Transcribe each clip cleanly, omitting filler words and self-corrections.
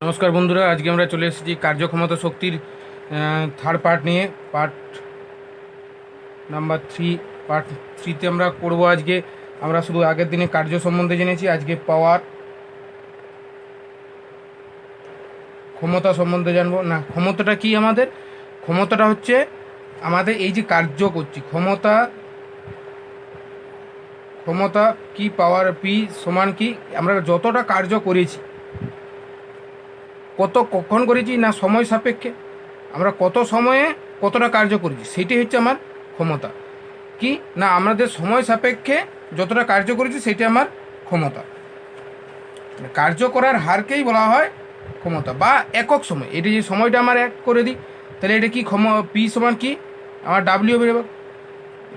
নমস্কার বন্ধুরা, আজকে আমরা চলে এসেছি কার্যক্ষমতা শক্তির থার্ড পার্ট নিয়ে। Part number 3। পার্ট 3তে আমরা করব। আজকে আমরা শুধু আগের দিনে কার্য সম্বন্ধে জেনেছি, আজকে পাওয়ার ক্ষমতা সম্বন্ধে জানবো। না, ক্ষমতাটা কি? আমাদের ক্ষমতাটা হচ্ছে আমাদের এই যে কার্য করছি, ক্ষমতা কি, পাওয়ার পি সমান কি, আমরা যতটা কার্য করেছি, কখন করেছি, না সময় সাপেক্ষে আমরা কত সময়ে কতটা কার্য করেছি, সেটাই হচ্ছে আমার ক্ষমতা। কি না, আমাদের সময় সাপেক্ষে যতটা কার্য করেছি সেটা আমার ক্ষমতা। কার্য করার হারকেই বলা হয় ক্ষমতা বা একক সময়। এটা যে সময়টা আমার এক করে দিই, তাহলে এটা কি পি সমান কি, আমার ডাব্লিউ বেরোবে।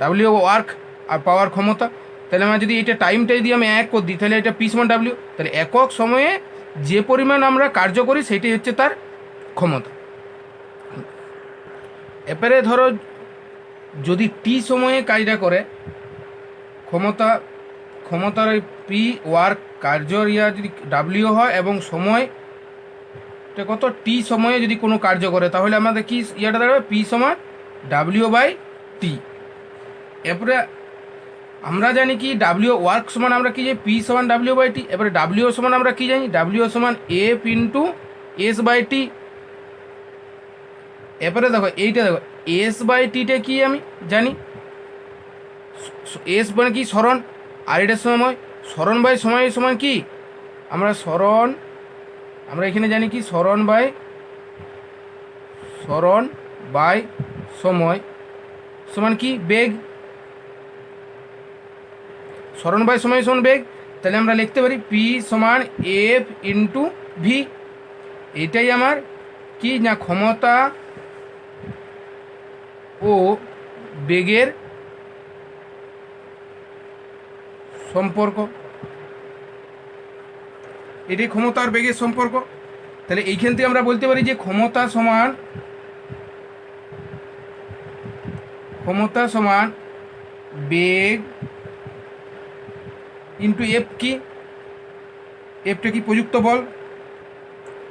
ডাব্লিউ ওয়ার্ক আর পাওয়ার ক্ষমতা। তাহলে আমার যদি এটা টাইমটাই দিয়ে আমি এক করে দিই, তাহলে এটা পি সমান ডাব্লিউ। তাহলে একক সময়ে যে পরিমাণ আমরা কার্য করি সেটাই হচ্ছে তার ক্ষমতা। এবারে ধরো যদি টি সময়ে কাজটা করে, ক্ষমতার ওই পি ওয়ার্ক কার্যর যদি ডাব্লিউ হয় এবং সময়টা কত টি সময়ে যদি কোনো কার্য করে, তাহলে আমাদের কি ইয়াটা দাঁড়াবে, পি সমান ডাব্লিউ বাই টি। এরপরে আমরা জানি কি ডাব্লিউ ওয়ার্ক সমান আমরা কি জানি, পি সমান ডাব্লিউ বাই টি। এবারে ডাব্লিউ সমান আমরা কি জানি, ডাব্লিউ সমান F into S by T. এরপরে দেখো এইটা, দেখো এস বাই টিটা কি আমি জানি, এস মানে কি স্মরণ, আর এটার সময় স্মরণ বাই সময় সমান কি, আমরা এখানে জানি কি স্মরণ বাই সময় সমান কি বেগ। স্মরণ বাই সময় সমান বেগ। তাহলে আমরা লিখতে পারি পি সমান এফ ইন্টু ভি। এটাই আমার কি না ক্ষমতা ও বেগের সম্পর্ক। এটি ক্ষমতা আর বেগের সম্পর্ক। তাহলে এইখান থেকে আমরা বলতে পারি যে ক্ষমতা সমান বেগ ইন্টু এফ। কি এফটা কি প্রযুক্ত বল,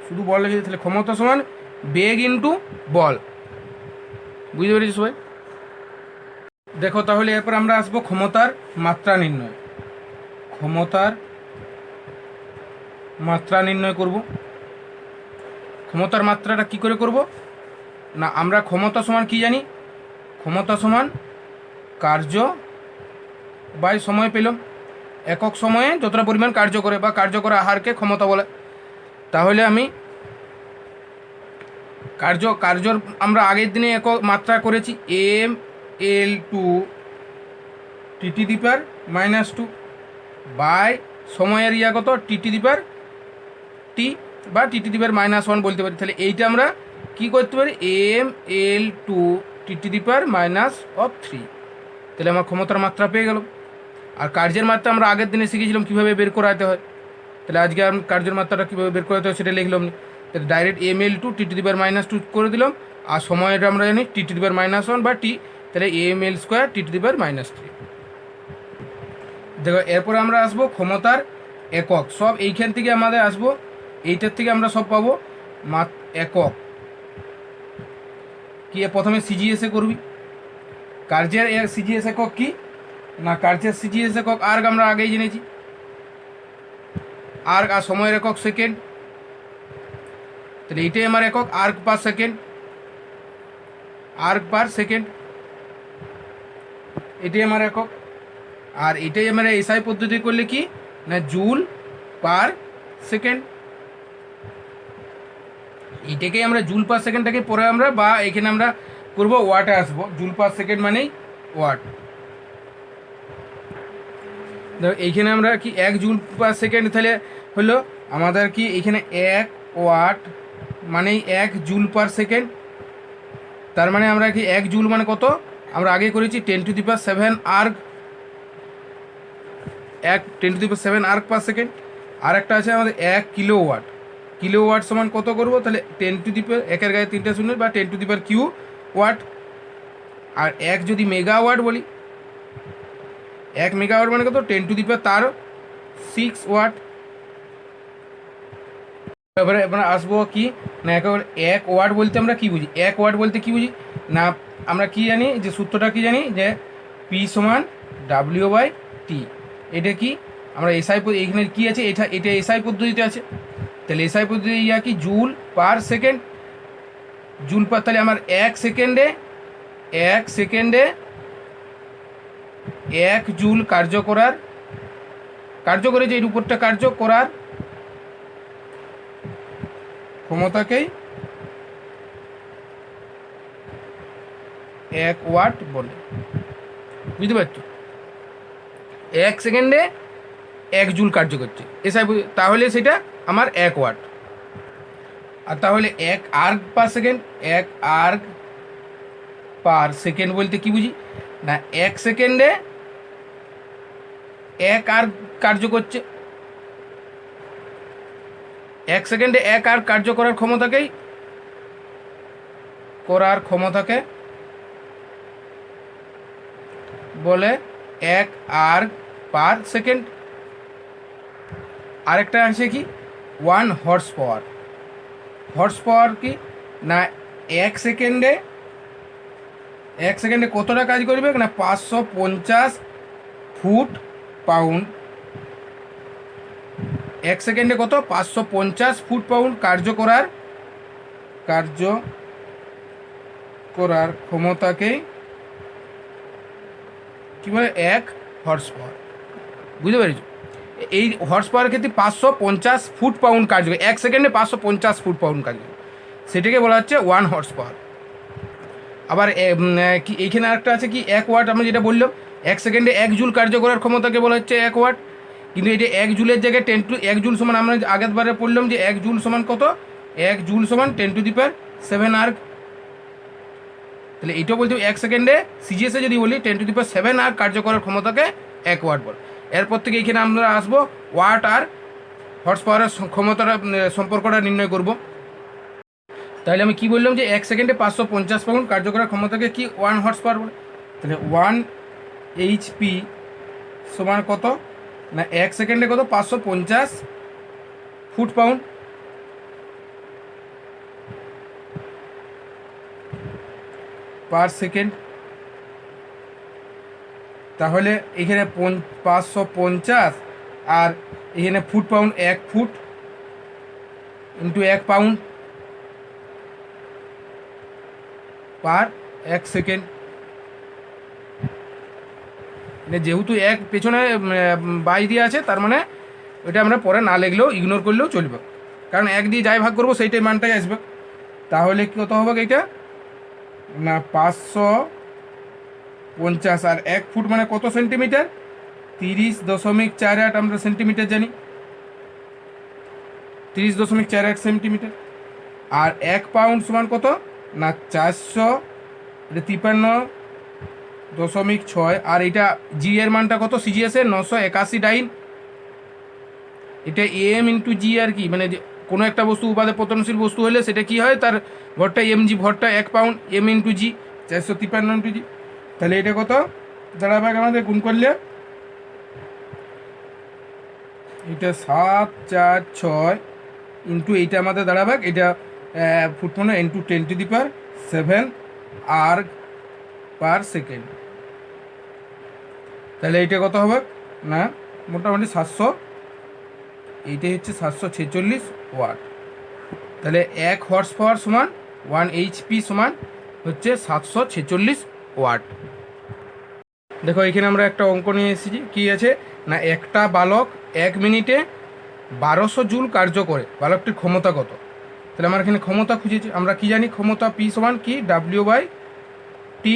শুধু বল লেগেছে, তাহলে ক্ষমতা সমান বেগ ইন্টু বল। বুঝতে পেরেছি সবাই? দেখো তাহলে এরপর আমরা আসবো ক্ষমতার মাত্রা নির্ণয়। ক্ষমতার মাত্রা নির্ণয় করব। ক্ষমতার মাত্রাটা কি করে করব না, আমরা ক্ষমতা সমান কি জানি, ক্ষমতা সমান কার্য বাই সময় পেলাম। একক সময়ে যতটা পরিমাণ কার্য করে বা কার্য করা আহারকে ক্ষমতা বলে। তাহলে আমি কার্যর আমরা আগের দিনে একক মাত্রা করেছি M L two TT দিপার -2 by সময়ের কত টিটি দিপার টি বা টিটি দিপার -1 বলতে পারি। তাহলে এইটা আমরা কি করতে পারি, এম এল টু টিটি দিপার -3। তাহলে আমার ক্ষমতার মাত্রা পেয়ে গেল। আর কার্যের মাত্রা আমরা আগের দিনে শিখেছিলাম কীভাবে বের করাতে হয়। তাহলে আজকে আমি কার্যের মাত্রাটা কীভাবে বের করাতে হয় সেটা লিখলাম। তাহলে direct M L two TT দিপার -2 করে দিলাম। আর সময়টা আমরা জানি টিটি দিপার -1 বা টি। তাহলে এম এল স্কোয়ার টিটি দিপার -3। দেখো এরপরে আমরা আসবো ক্ষমতার একক। সব এইখান থেকে আমাদের আসবো, এইটার থেকে আমরা সব পাবো একক। কি প্রথমে সিজিএসে করবি, কার্যের সিজিএস একক কি না, কার্যের সিজিএস একক আর্গ আমরা আগেই জেনেছি, আর্গ। আর সময়ের একক সেকেন্ড। তাহলে এইটাই আমার একক, আর্গ পার সেকেন্ড। এটাই আমার একক। আর এটাই আমরা এসআই পদ্ধতি করলে কি না, জুল পার সেকেন্ড। এইটাকেই আমরা জুল পার সেকেন্ডটাকে পরে আমরা বা এখানে আমরা করবো ওয়াটে আসবো। জুল পার সেকেন্ড মানেই ওয়াট। দেখো এইখানে আমরা কি 1 জুল পার সেকেন্ড, তাহলে হলো আমাদের কি এখানে 1 ওয়াট মানেই 1 জুল পার সেকেন্ড। তার মানে আমরা কি 1 জুল মানে কত, আমরা আগে করেছি 10⁷ আর্গ, 10⁷ আর্গ পার সেকেন্ড। আর একটা আছে আমাদের 1 কিলোওয়াট। কিলোওয়াট সমান কত করবো, তাহলে 10⁻, একের গায়ে 3টা শূন্য বা 10⁻³ ওয়াট। আর 1 যদি মেগাওয়াট বলি, 1 মেগাওয়াট মানে কত, 10⁻⁶ ওয়াট। এবারে আমরা আসবো কি না, একেবারে এক ওয়াট বলতে আমরা কি বুঝি, এক ওয়াট বলতে কি বুঝি না, আমরা কি জানি যে সূত্রটা কি জানি যে পি সমান ডাব্লিউ বাই টি। এটা কি আমরা এসআই, এখানে কি আছে, এটা এটা এসআই পদ্ধতিতে আছে। তাহলে এসআই পদ্ধতি ইয়া কি joule per second, joule per, তাহলে আমার এক সেকেন্ডে 1 জুল কার্য করে যে এর উপরটা কার্য করার ক্ষমতাকেই 1 ওয়াট বলে। বুঝতে পারছো, 1 সেকেন্ডে 1 জুল কার্য করছে এসআই, তাহলে সেটা আমার 1 ওয়াট। আর তাহলে 1 আর্গ পার সেকেন্ড বলতে কি বুঝি না, 1 সেকেন্ডে 1 আর্গ কার্য করছে, 1 সেকেন্ডে 1 আর্গ কার্য করার ক্ষমতাকে বলে 1 আর্গ পার সেকেন্ড। আরেকটা আছে কি 1 হর্স পাওয়ার। হর্স পাওয়ার কি না, 1 সেকেন্ডে কতটা কাজ করবে না, 550 ফুট পাউন্ড। 1 সেকেন্ডে কত, 550 ফুট পাউন্ড কার্য করার ক্ষমতাকেই কি বলে 1 হর্স পাওয়ার। বুঝতে পেরেছো, এই হর্স পাওয়ার ক্ষেত্রে 550 ফুট পাউন্ড কাজ করে, 1 সেকেন্ডে 550 ফুট পাউন্ড কাজ করে, সেটাকে বলা হচ্ছে 1 হর্স পাওয়ার। আবার এইখানে আরেকটা আছে কি 1 ওয়াট, আমরা যেটা বললাম 1 সেকেন্ডে 1 জুল কার্য করার ক্ষমতাকে বলা হচ্ছে 1 ওয়াট। কিন্তু এটা 1 জুলের জায়গায় 1 জুল সমান, আমরা আগের বারে পড়লাম যে 1 জুল সমান কত, 1 জুল সমান 10⁻7 আর্গ। তাহলে এইটাও বলতে 1 সেকেন্ডে সিজিএসে যদি বলি 10⁻7 আর্গ কার্য করার ক্ষমতাকে 1 ওয়াট বল। এরপর থেকে এখানে আমরা আসবো ওয়াট আর হর্স পাওয়ারের ক্ষমতাটা সম্পর্কটা নির্ণয় করব। তাহলে আমি কি বললাম যে 1 সেকেন্ডে 550 পাউন্ড কার্য করার ক্ষমতাকে কি 1 হর্স পাওয়ার বলে। তাহলে 1 HP সমান কত না, 1 সেকেন্ডে কত 550 ফুট পাউন্ড পার সেকেন্ড। তাহলে এখানে 550 আর এখানে foot pound, 1 foot into 1 pound পার 1 সেকেন্ড। মানে যেহেতু এক পেছনে বাই দিয়ে আছে, তার মানে ওইটা আমরা পরে না লিখলেও ইগনোর করলেও চলবে, কারণ 1 দিয়ে যাই ভাগ করবো সেইটাই মানটাই আসবে। তাহলে কত হবে এইটা না, 550 আর 1 ফুট মানে কত সেন্টিমিটার, 30.48 আমরা সেন্টিমিটার জানি, 30.48 সেন্টিমিটার। আর 1 পাউন্ড সমান কত না, 453.6। আর এটা জি এর মানটা কত, সিজিএস এর 981 ডাইন। এটা এম ইন্টু জি আর কি, মানে কোনো একটা বস্তু উপাদে পতনশীল বস্তু হলে সেটা কি হয়, তার ভরটা এমজি, ভরটা 1 পাউন্ড, এম ইন্টু জি 453 ইন্টু জি। তাহলে এটা কত দাঁড়াবে আমাদের গুণ করলে, এটা 746 ইন্টু এইটা আমাদের দাঁড়াবে, এটা ফুট মানে ইন্টু 10⁻7 আর্গ পার সেকেন্ড। তাহলে এইটা কত হবে না, মোটামুটি 700, এইটাই হচ্ছে 746 ওয়াট। তাহলে 1 হর্স পাওয়ার সমান 1 HP সমান হচ্ছে 746 ওয়াট। দেখো এখানে আমরা একটা অঙ্ক নিয়ে এসেছি, কী আছে না, একটা বালক 1 মিনিটে 1200 জুল কার্য করে, বালকটির ক্ষমতা কত। তাহলে আমরা এখানে ক্ষমতা খুঁজেছি, আমরা কি জানি ক্ষমতা পি সমান কি ডাব্লিউ বাই টি।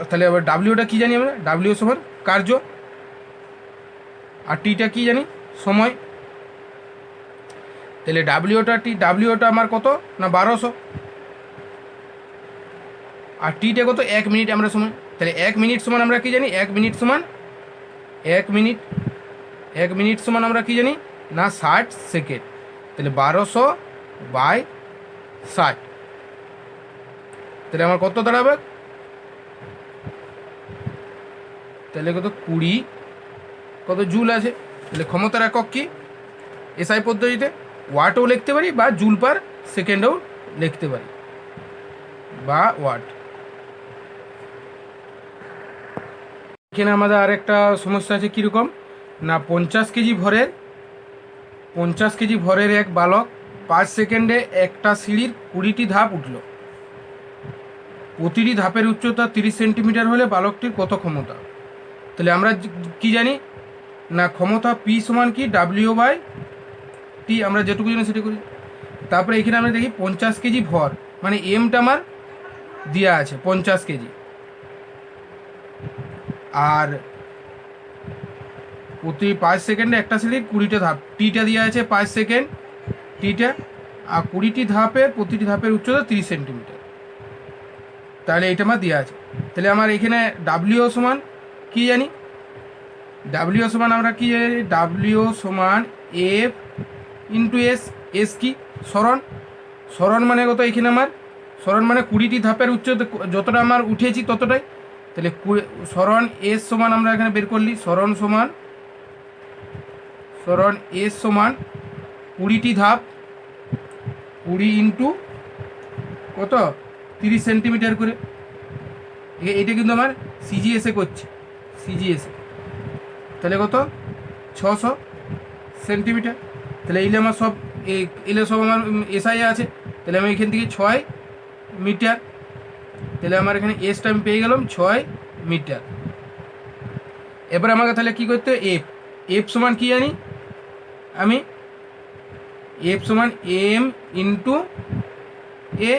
তাহলে আবার ডাব্লিউটা কী জানি আমরা, ডাব্লিউ সমান কার্য, আর টিটা কি জানি সময়। তাহলে ডাব্লিউটা আমার কত না 1200, আর টিটা কত 1 মিনিট আমরা সময়। তাহলে 1 মিনিট সমান আমরা কি জানি, 1 মিনিট সমান 1 মিনিট সমান আমরা কি জানি না 60 সেকেন্ড। তাহলে 1200/60, তাহলে আমার কত দাঁড়াবে, তাহলে কত 20 কত জুল আছে। তাহলে ক্ষমতার একক কি এসআই পদ্ধতিতে ওয়াটও লিখতে পারি বা জুল পার সেকেন্ডও লিখতে পারি বা ওয়াট। এখানে আমাদের আরেকটা সমস্যা আছে, কীরকম না 50 কেজি ভরের এক বালক 5 সেকেন্ডে একটা সিঁড়ির 20টি ধাপ উঠল। প্রতিটি ধাপের উচ্চতা 30 সেন্টিমিটার হলে বালকটির কত ক্ষমতা? তাহলে আমরা কি জানি না ক্ষমতা পি সমান কি ডাব্লিউ বাই টি, আমরা যেটুকু জানি সেটা করি। তারপরে এখানে আমরা দেখি 50 কেজি ভর, মানে এমটা আমার দেওয়া আছে 50 কেজি, আর প্রতি 5 সেকেন্ডে একটা সিঁড়ির 20টা ধাপ, টিটা দেওয়া আছে 5 সেকেন্ড টিটা, আর 20টি ধাপের প্রতিটি ধাপের উচ্চতা 30 সেন্টিমিটার। তাহলে এটা আমার দেওয়া আছে। তাহলে আমার এখানে ডাব্লিউ সমান কি জানি, ডাব্লিউ সমান আমরা কি জানি, ডাব্লিউ সমান এফ ইন্টু এস। এস কি সরণ, সরণ মানে কত এখানে আমার, সরণ মানে 20টি ধাপের উচ্চতা যতটা আমার উঠেছি ততটাই। তাহলে সরণ এস সমান আমরা এখানে বের করলি, সরণ এস সমান 20টি ধাপ 20 ইন্টু কত 30 সেন্টিমিটার করে। এটা কিন্তু আমার সিজিএসে করছে, সিজিএসে। তাহলে কত 600 সেন্টিমিটার। তাহলে এলে আমার সব এলে সব আমার এসআই আছে। তাহলে আমি এখান থেকে 6 মিটার, তাহলে আমার এখানে এসটা আমি পেয়ে গেলাম 6 মিটার। এবার আমাকে তাহলে কী করতে হবে, এফ সমান কী জানি আমি, এফ সমান এম ইন্টু এ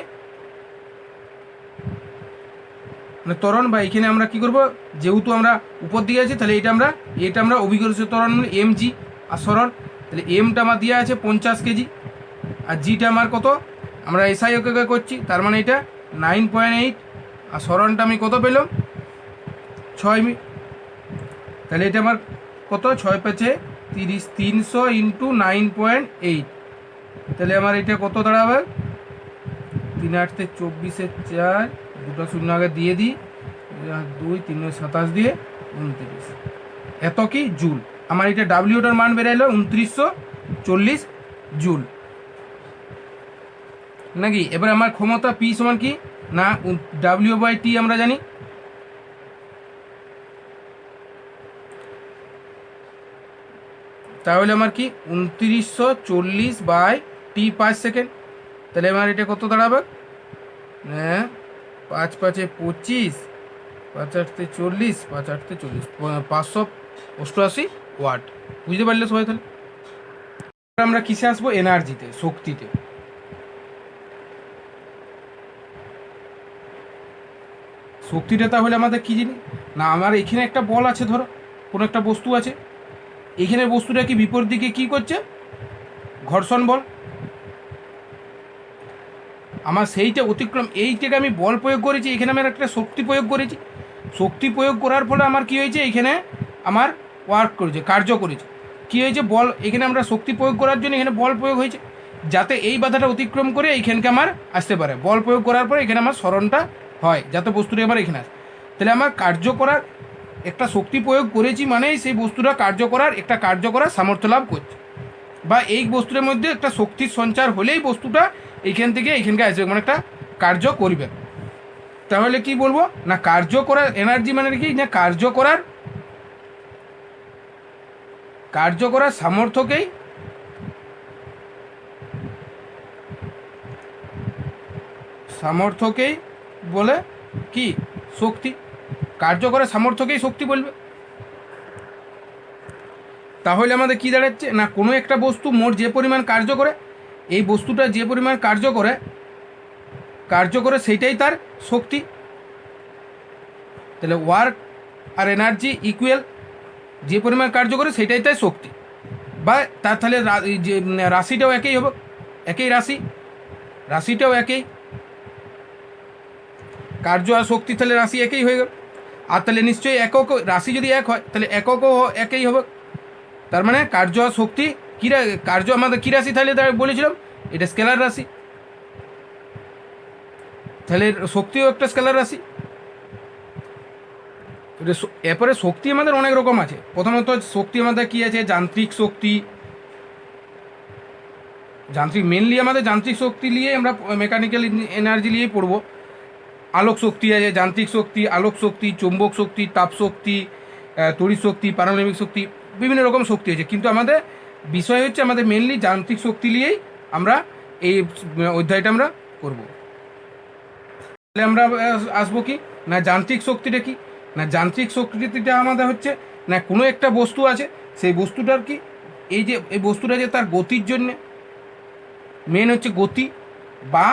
মানে ত্বরণ, বা এখানে আমরা কি করব, যেহেতু আমরা উপর দিকে আছি তাহলে এটা আমরা অভিকর্ষ ত্বরণ মানে এম জি, আর সরণ। তাহলে এমটা আমার দেওয়া আছে 50 কেজি, আর জিটা আমার কত, আমরা এসআই ওকে করছি, তার মানে এটা 9.8, আর সরণটা আমি কত পেলাম 6 তাহলে এটা আমার কত 6 5 30, 300 ইন্টু 9.8। তাহলে আমার এটা কত দাঁড়াবে, 3 8 24 4, দুটো শূন্য আগে দিয়ে দিই, 2 3 27 দিয়ে 29, এত কি জুল। আমার এটা ডাব্লিউটার মান বেরাইলো 2940 জুল নাকি। এবার আমার ক্ষমতা পি সমান কি না ডাব্লিউ বাই টি আমরা জানি, তাহলে আমার কি 2940 বাই টি 5 সেকেন্ড। তাহলে আমার এটা কত দাঁড়াবে, হ্যাঁ 5 5 25, 5 8 40, 5 8 40, 588 ওয়াট। বুঝতে পারলে সবাই? তাহলে আমরা কিসে আসবো, এনার্জিতে, শক্তিতে। শক্তিটা তাহলে আমাদের কি জিনিস না, আমার এখানে একটা বল আছে, ধরো কোনো একটা বস্তু আছে, এখানে বস্তুটা কি বিপরীত দিকে কি করছে, ঘর্ষণ বল। আমার সেইটা অতিক্রম, এইটাকে আমি বল প্রয়োগ করেছি, এখানে আমার একটা শক্তি প্রয়োগ করেছি। শক্তি প্রয়োগ করার ফলে আমার কি হয়েছে, এখানে আমার ওয়ার্ক করেছে, কার্য করেছে। কি হয়েছে, বল, এখানে আমরা শক্তি প্রয়োগ করার জন্য এখানে বল প্রয়োগ হয়েছে, যাতে এই বাধাটা অতিক্রম করে এইখানকে আমার আসতে পারে। বল প্রয়োগ করার পরে এখানে আমার স্মরণটা হয়, যাতে বস্তুটা আমার এখানে আসে। তাহলে আমার কার্য করার একটা শক্তি প্রয়োগ করেছি মানেই সেই বস্তুটা কার্য করার সামর্থ্য লাভ করছে, বা এই বস্তুর মধ্যে একটা শক্তির সঞ্চার হলেই বস্তুটা এইখান থেকে এইখানকে আসবে, মানে একটা কার্য করবে। তাহলে কি বলবো না, কার্য করার এনার্জি মানে কি না, কার্য করার সামর্থ্যকেই বলে কি শক্তি, কার্য করার সামর্থ্যকেই শক্তি বলবে। তাহলে আমাদের কি দাঁড়াচ্ছে না, কোনো একটা বস্তু মোট যে পরিমাণ কার্য করে, এই বস্তুটা যে পরিমাণ কার্য করে সেইটাই তার শক্তি। তাহলে ওয়ার্ক আর এনার্জি ইকুয়াল, যে পরিমাণ কার্য করে সেটাই তার শক্তি, বা তার তাহলে যে রাশিটাও একই হবে, একই রাশিটাও একই, কার্য আর শক্তি তাহলে রাশি একই হয়ে গেল। আর তাহলে নিশ্চয়ই একক, রাশি যদি এক হয় তাহলে এককও একই হবে। তার মানে কার্য আর শক্তি কী, কার্য আমাদের কী রাশি, তাহলে বলেছিলাম এটা স্কেলার রাশি, তাহলে শক্তিও একটা স্কেলার রাশি। এরপরে শক্তি আমাদের অনেক রকম আছে। প্রথমত শক্তি আমাদের কী আছে, যান্ত্রিক শক্তি, যান্ত্রিক মেনলি আমাদের যান্ত্রিক শক্তি নিয়ে আমরা মেকানিক্যাল এনার্জি নিয়েই পড়বো। আলোক শক্তি আছে, যান্ত্রিক শক্তি, আলোক শক্তি, চৌম্বক শক্তি, তাপ শক্তি, তড়িৎ শক্তি, পারমাণবিক শক্তি, বিভিন্ন রকম শক্তি আছে, কিন্তু আমাদের বিষয় হচ্ছে আমাদের মেনলি যান্ত্রিক শক্তি নিয়েই আমরা এই অধ্যায়টা আমরা করব। তাহলে আমরা আসবো কি না যান্ত্রিক শক্তিটা কি না যান্ত্রিক শক্তিটা আমাদের হচ্ছে না কোনো একটা বস্তু আছে, সেই বস্তুটার কি এই বস্তুটা যে তার গতির জন্যে মেন হচ্ছে গতি, বা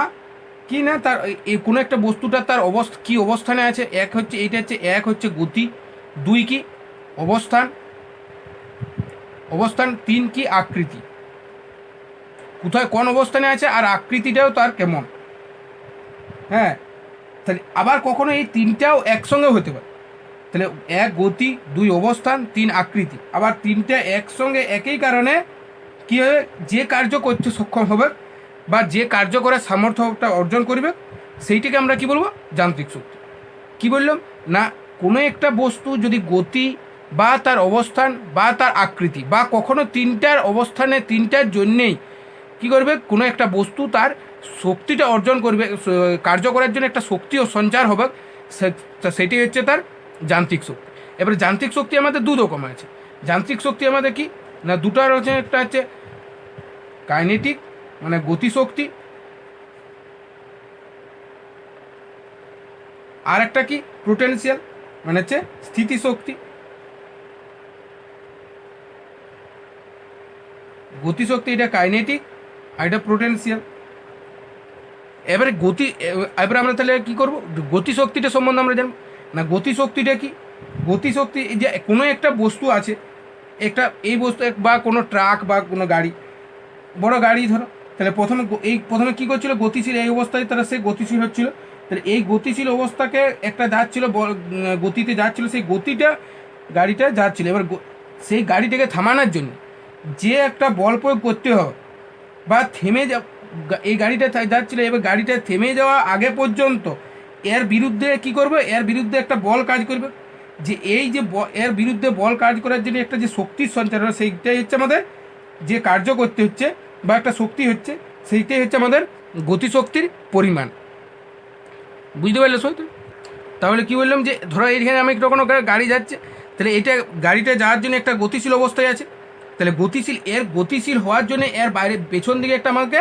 কি না তার এই কোনো একটা বস্তুটা তার কী অবস্থানে আছে, এক হচ্ছে গতি, দুই কি অবস্থান, তিন কি আকৃতি, কোথায় কোন অবস্থানে আছে, আর আকৃতিটাও তার কেমন। হ্যাঁ, তাহলে আবার কখনো এই তিনটাও একসঙ্গে হতে পারে। তাহলে এক গতি, দুই অবস্থান, তিন আকৃতি, আবার তিনটা একসঙ্গে একই কারণে কী হবে, যে কার্য করতে সক্ষম হবে বা যে কার্য করার সামর্থ্যটা অর্জন করবে সেইটাকে আমরা কি বলবো, যান্ত্রিক শক্তি। কি বললাম না কোনো একটা বস্তু যদি গতি বা তার অবস্থান বা তার আকৃতি বা কখনো তিনটার অবস্থানে তিনটার জন্যেই কি করবে, কোনো একটা বস্তু তার শক্তিটা অর্জন করবে, কার্য করার জন্য একটা শক্তি ও সঞ্চার হবে, সেটি হচ্ছে তার যান্ত্রিক শক্তি। এবারে যান্ত্রিক শক্তি আমাদের দু রকম আছে। যান্ত্রিক শক্তি আমাদের কি না দুটার হচ্ছে, একটা হচ্ছে কাইনেটিক মানে গতিশক্তি, আর একটা কি পোটেনশিয়াল মানে হচ্ছে স্থিতিশক্তি। গতিশক্তি এটা কাইনেটিক আর এটা পোটেনশিয়াল। এবারে আমরা তাহলে কি করব, গতিশক্তিটা সম্বন্ধে আমরা জানবো না। গতিশক্তিটা কি, গতিশক্তি যে কোনো একটা বস্তু আছে, একটা এই বস্তু বা কোনো ট্রাক বা কোনো গাড়ি, বড় গাড়ি ধরো, তাহলে প্রথমে কী করছিল, গতিশীল এই অবস্থায় তারা সে গতিশীল হচ্ছিল। তাহলে এই গতিশীল অবস্থাকে একটা যাচ্ছিল, গতিতে যাচ্ছিল, সেই গতিটা গাড়িটা যাচ্ছিল। এবার সেই গাড়িটাকে থামানোর জন্য যে একটা বল প্রয়োগ করতে হবে বা এই গাড়িটা যাচ্ছিল, এবার গাড়িটা থেমে যাওয়া আগে পর্যন্ত এর বিরুদ্ধে কি করবে, এর বিরুদ্ধে একটা বল কাজ করবে। যে এই যে এর বিরুদ্ধে বল কাজ করার জন্য একটা যে শক্তির সঞ্চার হয়, সেইটাই হচ্ছে আমাদের যে কার্য করতে হচ্ছে বা একটা শক্তি হচ্ছে, সেইটাই হচ্ছে আমাদের গতিশক্তির পরিমাণ। বুঝতে পারলে সই তো? তাহলে কি বললাম, যে ধরো এইখানে আমি একটা কোনো গাড়ি যাচ্ছে, তাহলে গাড়িটা যাওয়ার জন্য একটা গতিশীল অবস্থায় আছে। তাহলে গতিশীল হওয়ার জন্য এর বাইরে পেছন দিকে একটা আমাকে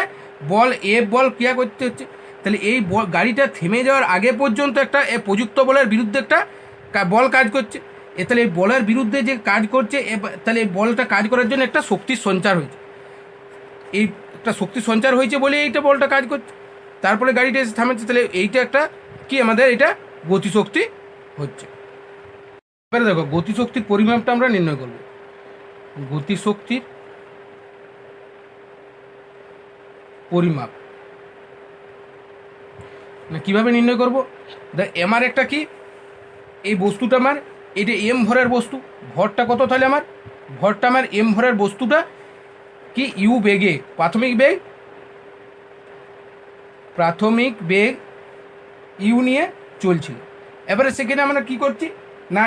বল ক্রিয়া করতে হচ্ছে। তাহলে এই গাড়িটা থেমে যাওয়ার আগে পর্যন্ত একটা প্রযুক্ত বলের বিরুদ্ধে একটা বল কাজ করছে। তাহলে এই বলের বিরুদ্ধে যে কাজ করছে, তাহলে এই বলটা কাজ করার জন্য একটা শক্তির সঞ্চার হয়েছে। এই একটা শক্তির সঞ্চার হয়েছে বলে এইটা বলটা কাজ করছে, তারপরে গাড়িটা এসে থামাচ্ছে। তাহলে এইটা একটা কি আমাদের এটা গতিশক্তি হচ্ছে। এবারে দেখো গতিশক্তির পরিমাপটা আমরা নির্ণয় করব। গতিশক্তির পরিমাপ না কীভাবে নির্ণয় করব, আমার একটা কি এই বস্তুটা আমার এটা এম ভরের বস্তু, ভরটা কত, তাহলে ভরটা আমার এম ভরের বস্তুটা কি ইউ বেগে প্রাথমিক বেগ ইউ নিয়ে চলছিল। এবারে সেখানে আমরা কি করছি না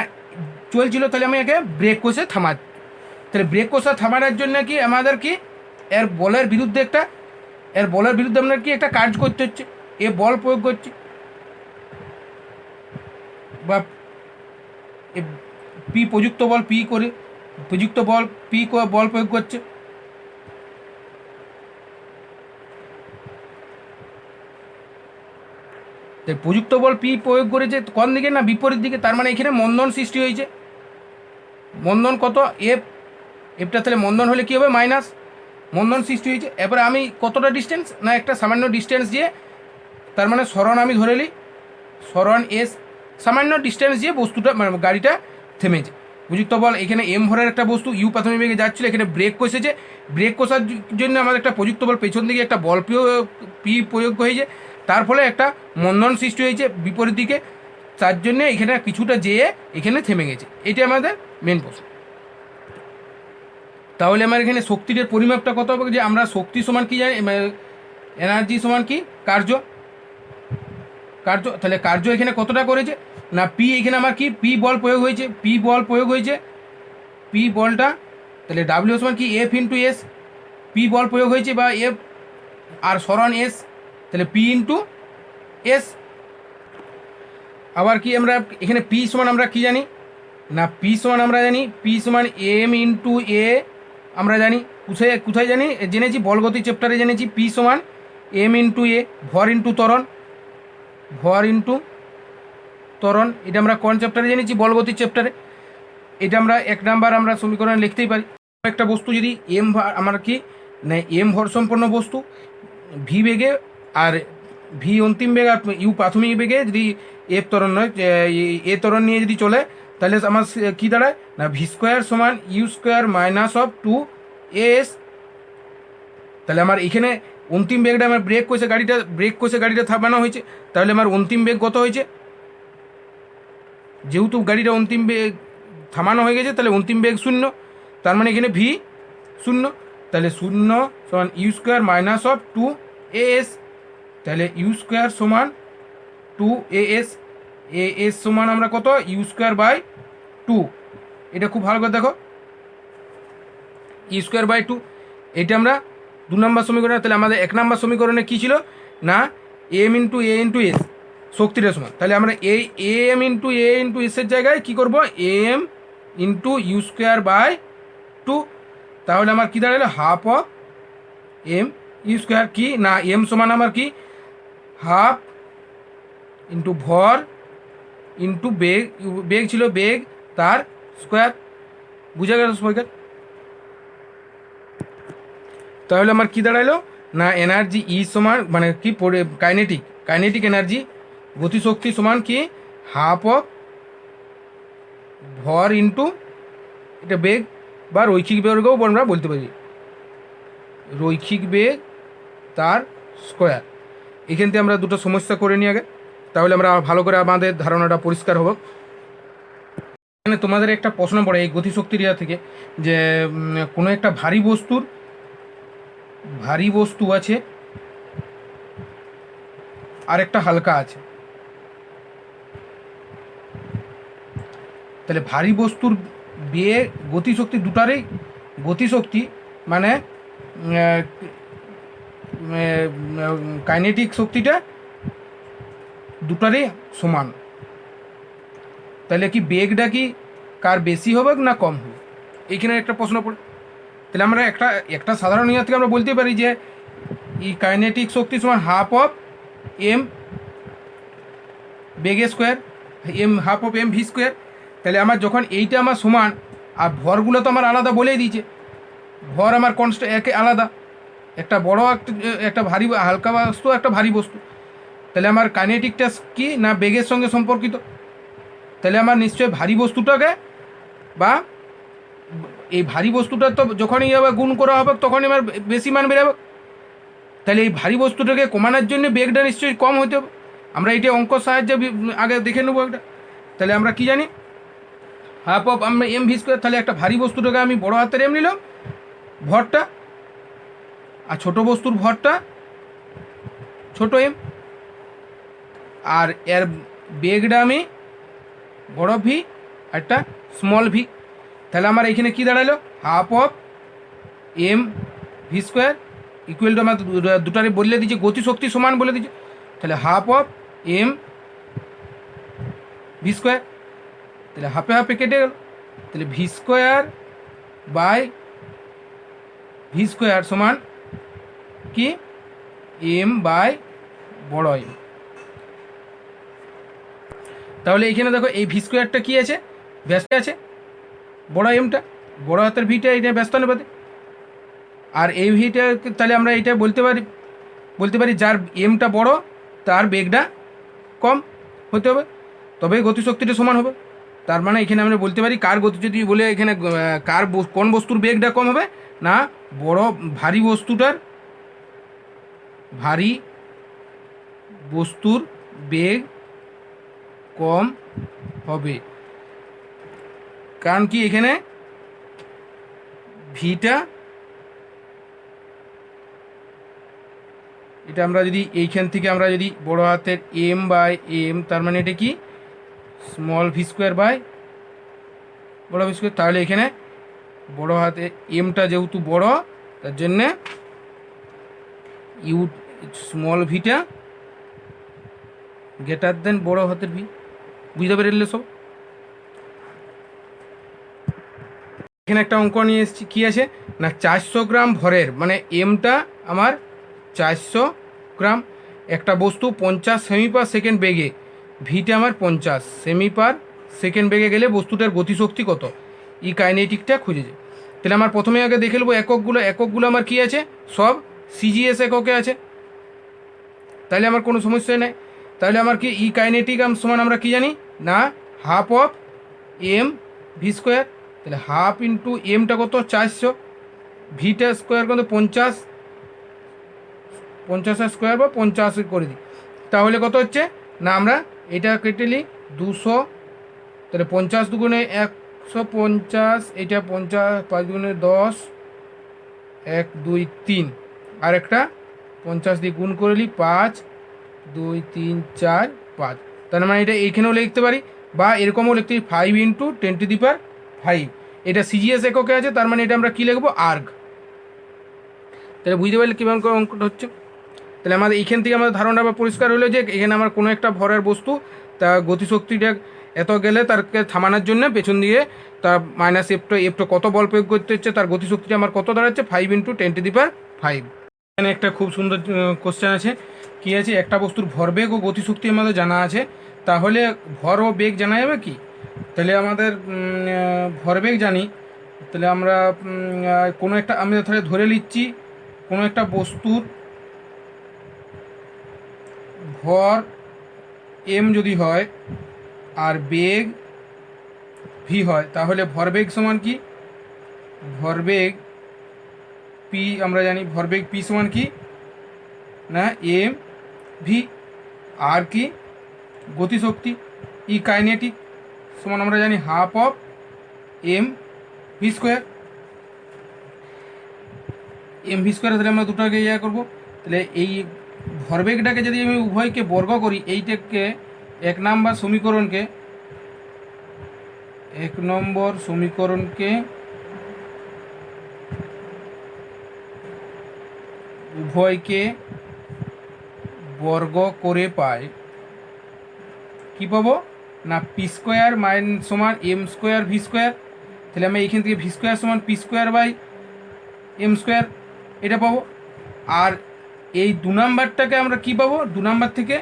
চলছিল, তাহলে আমি একে ব্রেক কষে থামাচ্ছি। তাহলে ব্রেক কষা থামানোর জন্য কি আমাদের কি এর বলের বিরুদ্ধে আমরা কি একটা কাজ করতে হচ্ছে, এ বল প্রয়োগ করছি বা প্রযুক্ত বল প্রয়োগ করছে। প্রযুক্ত বল পি প্রয়োগ করেছে কোন দিকে না বিপরীত দিকে, তার মানে এখানে মন্দন সৃষ্টি হয়েছে। মন্দন কত, এফটা, তাহলে মন্দন হলে কী হবে মাইনাস, মন্দন সৃষ্টি হয়েছে। এবারে আমি কতটা ডিস্টেন্স না একটা সামান্য ডিস্টেন্স দিয়ে, তার মানে সরণ আমি ধরে নিই, সরণ এস, সামান্য ডিস্টেন্স দিয়ে বস্তুটা মানে গাড়িটা থেমেছে। প্রযুক্ত বল এখানে এম ভরের একটা বস্তু ইউ প্রাথমিক বেগে যাচ্ছিল, এখানে ব্রেক কষেছে, ব্রেক কষার জন্য আমাদের একটা প্রযুক্ত বল পেছন দিকে একটা বল পি প্রয়োগ হয়েছে, তার ফলে একটা মন্দন সৃষ্টি হয়েছে বিপরীত দিকে, তার জন্য এখানে কিছুটা যেয়ে এখানে থেমে গেছে। এটি আমাদের মেন প্রশ্ন। তাহলে আমার এখানে শক্তির পরিমাপটা কত হবে, যে আমরা শক্তি সমান কি জানি, এনার্জি সমান কি কার্য। তাহলে কার্য এখানে কতটা করেছে না পি, এখানে আমার কি পি বল প্রয়োগ হয়েছে, পি বলটা, তাহলে ডাব্লিউ সমান কি এফ ইন্টু এস, পি বল প্রয়োগ হয়েছে বা এফ আর সরণ এস, তাহলে পি ইন্টু এস। আবার কি আমরা এখানে পি সমান আমরা কি জানি না, পি সমান আমরা জানি পি সমান এম ইন্টু এ, আমরা জানি কোথায় কোথায় জানি জেনেছি, বলগতি চ্যাপ্টারে জেনেছি পি সমান এম ইন্টু এ, ভর ইন্টু ত্বরণ, ভর ইন্টু ত্বরণ। এটা আমরা কোন চ্যাপ্টারে জেনেছি, বলগতির চ্যাপ্টারে। এটা আমরা 1 নাম্বার আমরা সমীকরণে লিখতেই পারি। একটা বস্তু যদি এম আমার কি না এম ভর সম্পন্ন বস্তু, ভি বেগে আর ভি অন্তিম বেগ আর ইউ প্রাথমিক বেগে যদি এফ ত্বরণ নয় এ ত্বরণ নিয়ে যদি চলে, তাহলে আমার কী দাঁড়ায় না ভি স্কোয়ার সমান U square minus of 2as। তাহলে আমার এখানে অন্তিম বেগটা আমার ব্রেক কষে গাড়িটা থামানো হয়েছে, তাহলে আমার অন্তিম বেগ কত হয়েছে, যেহেতু গাড়িটা অন্তিম বেগ থামানো হয়ে গেছে তাহলে অন্তিম বেগ 0, তার মানে এখানে ভি 0, তাহলে 0 সমান U square minus of 2as। তাহলে ইউ স্কোয়ার সমান 2as, as সমান আমরা কত ইউ স্কোয়ার বাই 2। এটা খুব ভালো করে দেখো, ইউ স্কোয়ার বাই 2, এটা আমরা 2 নম্বর সমীকরণে। তাহলে আমাদের 1 নম্বর সমীকরণে কী ছিল না এম ইন্টু এ ইন্টু এস শক্তিটা সমান, তাহলে আমরা এই এম ইন্টু এ ইন্টু এসের জায়গায় কী করবো M into U square by 2। তাহলে আমার কী দাঁড়ালো half of M U square, কি না এম সমান আমার কি হাফ ইন্টু ভর ইন্টু বেগ, বেগ ছিল বেগ তার স্কোয়ার। বুঝা গেল সবাইকার? তাহলে আমার কি দাঁড়ালো না এনার্জি ই সমান মানে কি কাইনেটিক এনার্জি গতিশক্তি সমান কি হাফ অফ ভর ইন্টু এটা বেগ বা রৈখিক বেগও আমরা বলতে পারি, রৈখিক বেগ তার স্কোয়ার। এখান থেকে আমরা দুটো সমস্যা করে নিই আগে, তাহলে আমরা ভালো করে আমাদের ধারণাটা পরিষ্কার হবো। এখানে তোমাদের একটা প্রশ্ন পড়ে এই গতিশক্তির ইয়া থেকে, যে কোনো একটা ভারী বস্তু আছে আর একটা হালকা আছে, তাহলে ভারী বস্তুর বেগ গতিশক্তি দুটারই গতিশক্তি মানে কাইনেটিক শক্তিটা দুটারই সমান, তাহলে কি বেগটা কি কার বেশি হবে না কম হবে, এইখানে একটা প্রশ্ন পড়ে। তাহলে আমরা একটা সাধারণ ইয়া থেকে আমরা বলতে পারি যে এই কাইনেটিক শক্তি সমান হাফ অফ এম বেগ square, half of M V square. তাহলে আমার যখন এইটা আমার সমান আর ভরগুলো তো আমার আলাদা বলেই দিয়েছে, ভর আমার একে আলাদা, একটা বড় একটা ভারী হালকা বস্তু একটা ভারী বস্তু, তাহলে আমার কাইনেটিকটা কি না বেগের সঙ্গে সম্পর্কিত। তাহলে আমার নিশ্চয়ই ভারী বস্তুটাকে বা এই ভারী বস্তুটা তো যখনই হবে গুণ করা হবে তখনই আমার বেশি মান বেরোবে, তাহলে এই ভারী বস্তুটাকে কমানোর জন্য বেগটা নিশ্চয়ই কম হতে হবে। আমরা এইটা অঙ্ক সাহায্যে আগে দেখে নেবো একটা। তাহলে আমরা কি জানি হাফ অফ আমরা এম ভি স্কোয়ার, তাহলে একটা ভারী বস্তুটাকে আমি বড় হাতের এম নিলাম ভরটা, আর ছোট বস্তুর ভরটা ছোট এম, আর এর বেগটা আমি বড় ভি একটা স্মল ভি। তাহলে আমার এখানে কি দাঁড়ালো half of M V square equal to আমার দুটারে বলে দিচ্ছে গতিশক্তি সমান বলে দিচ্ছে, তাহলে half of M V square, তাহলে হাফে হাফে কেটে গেল, তাহলে V square by V square সমান কি এম বাই বড় এম। তাহলে এইখানে দেখো এই ভি স্কোয়ারটা কী আছে ব্যস্ত আছে, বড় এমটা বড় হাতের ভিটা এটা ব্যস্তানুপাতে, আর এই ভিটা তাহলে আমরা এটা বলতে পারি যার এমটা বড় তার বেগটা কম হতে হবে, তবে গতিশক্তিটা সমান হবে। তার মানে এখানে আমরা বলতে পারি কার গতি যদি বলে এখানে কোন বস্তুর বেগটা কম হবে না বড় ভারী বস্তুর বেগ কম হবে, কারণ কি এখানে ভিটা এটা আমরা যদি এইখান থেকে আমরা যদি বড় হাতের এম বাই এম, তার মানে এটা কি স্মল ভি স্কোয়ার বাই বড় ভি স্কোয়ার, তাহলে এখানে বড় হাতে এমটা যেহেতু বড় তার জন্যে ইউ স্মল ভিটা গ্রেটার দেন বড় হাতের ভি। বুঝতে পেরেছিলে সব? এখানে একটা অঙ্ক নিয়ে এসেছি, কী আছে না 400 গ্রাম ভরের, মানে এমটা আমার 400 গ্রাম, একটা বস্তু 50 সেমি পার সেকেন্ড বেগে, ভিটা আমার 50 সেমি পার সেকেন্ড বেগে গেলে বস্তুটার গতিশক্তি কত, ই কাইনেটিকটা খুঁজেছে। তাহলে আমার প্রথমে আগে দেখে নেবো এককগুলো আমার কি আছে, সব সিজিএস এককে আছে, তাহলে আমার কোনো সমস্যাই নেই। তাহলে আমার কি ই কাইনেটিক সমান আমরা কি জানি না half of M V square. তাহলে হাফ ইন্টু এমটা কত 400, ভিটা স্কোয়ার কত 50, 50 স্কোয়ার বা 50 করে দিই, তাহলে কত হচ্ছে না আমরা এটা কেটে নিই 200, তাহলে 50 দুগুণে 150, এটা 50, 5 দুগুণে 10, 1 2 3, আর একটা 50 দিয়ে গুণ করে নিই 5 2 3 4 5, তার মানে এটা এইখানেও লিখতে পারি বা এরকমও লিখতে পারি 5 ইন্টু 10⁵, এটা সিজিএস এককে আছে, তার মানে এটা আমরা কী লিখবো আর্গ। তাহলে বুঝতে পারলে কীভাবে অঙ্কটা হচ্ছে। তাহলে আমাদের এইখান থেকে আমাদের ধারণা বা পরিষ্কার হলো যে এখানে আমার কোনো একটা ভরের বস্তু তা গতিশক্তিটা এত গেলে তারকে থামানোর জন্য পেছন দিয়ে তার মাইনাস এফটা কত বল প্রয়োগ করতে হচ্ছে, তার গতিশক্তিটা আমার কত দাঁড়াচ্ছে 5 ইন্টু 10⁵। এখানে একটা খুব সুন্দর কোশ্চেন আছে, কি আছে একটা বস্তুর ভরবেগ ও গতিশক্তি আমাদের জানা আছে, তাহলে ভর ও বেগ জানা যাবে কি। তাহলে আমাদের ভরবেগ জানি, তাহলে আমরা কোনো একটা আমি তাহলে ধরে নিচ্ছি কোনো একটা বস্তুর ভর এম যদি হয় আর বেগ ভি হয়, তাহলে ভরবেগ সমান কি, ভরবেগ পি আমরা জানি, ভরবেগ পি সমান কি না এম ভি, আর কি গতিশক্তি ই কাইনেটিক সমান আমরা জানি half of M V square. M V square তাহলে আমরা দুটোকে ইয়া করবো, তাহলে এই ভরবেগটাকে যদি আমি উভয়কে বর্গ করি, এইটাকে 1 নম্বর সমীকরণকে উভয়কে বর্গ করে পাই, কি পাবো না পি স্কোয়ার সমান এম স্কোয়ার ভি স্কোয়ার। তাহলে আমি এইখান থেকে ভি স্কোয়ার সমান P square by M square এটা পাবো। আর এই 2 নাম্বারটাকে আমরা কি পাবো, 2 নাম্বার থেকে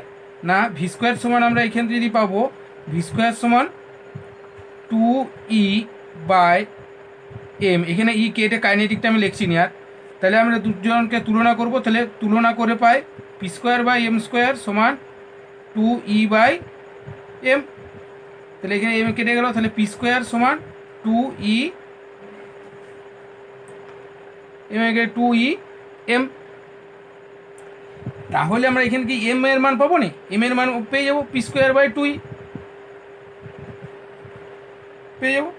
না ভি স্কোয়ার সমান আমরা এখান থেকে যদি পাবো ভি স্কোয়ার সমান 2e বাই এম, এখানে ই কে এটা কাইনেটিকটা আমি লিখছি নি আর। তাহলে আমরা দুজনকে তুলনা করব, তাহলে তুলনা করে pi P square by M square সমান 2e বাই এম। তাহলে এখানে এম কেটে গেল, তাহলে পি স্কোয়ার সমান 2e এম, 2e এম। তাহলে আমরা এখানে কি এম এর মান পাবো না, এম এর মান পেয়ে যাবো পি স্কোয়ার বাই 2e পেয়ে যাবো।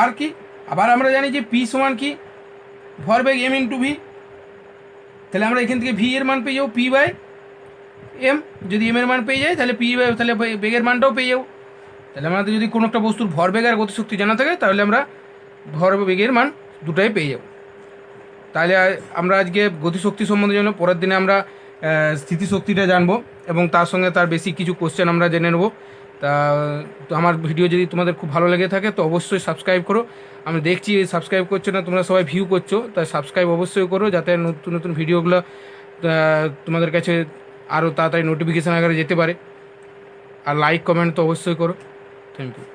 আর কি আবার আমরা জানি যে পি সমান কি ভরবেগ এম ইন্টু ভি, তাহলে আমরা এখান থেকে ভি এর মান পেয়ে যাবো পি বাই এম। যদি এম এর মান পেয়ে যাই তাহলে পি বাই, তাহলে বেগের মানটাও পেয়ে যাবো। তাহলে আমাদের যদি কোনো একটা বস্তুর ভরবেগ আর গতিশক্তি জানা থাকে, তাহলে আমরা ভরবেগের মান দুটাই পেয়ে যাব। তাহলে আমরা আজকে গতিশক্তি সম্বন্ধে জন্য পরের দিনে আমরা স্থিতিশক্তিটা জানবো এবং তার সঙ্গে তার বেশি কিছু কোশ্চেন আমরা জেনে নেবো। তা তো আমার ভিডিও যদি তোমাদের খুব ভালো লেগে থাকে তো অবশ্যই সাবস্ক্রাইব করো। আমি দেখছি সাবস্ক্রাইব করছো না, তোমরা সবাই ভিউ করছো, তাই সাবস্ক্রাইব অবশ্যই করো যাতে নতুন নতুন ভিডিওগুলো তোমাদের কাছে আরও তাড়াতাড়ি নোটিফিকেশান আকারে যেতে পারে। আর লাইক কমেন্ট তো অবশ্যই করো। Thank you.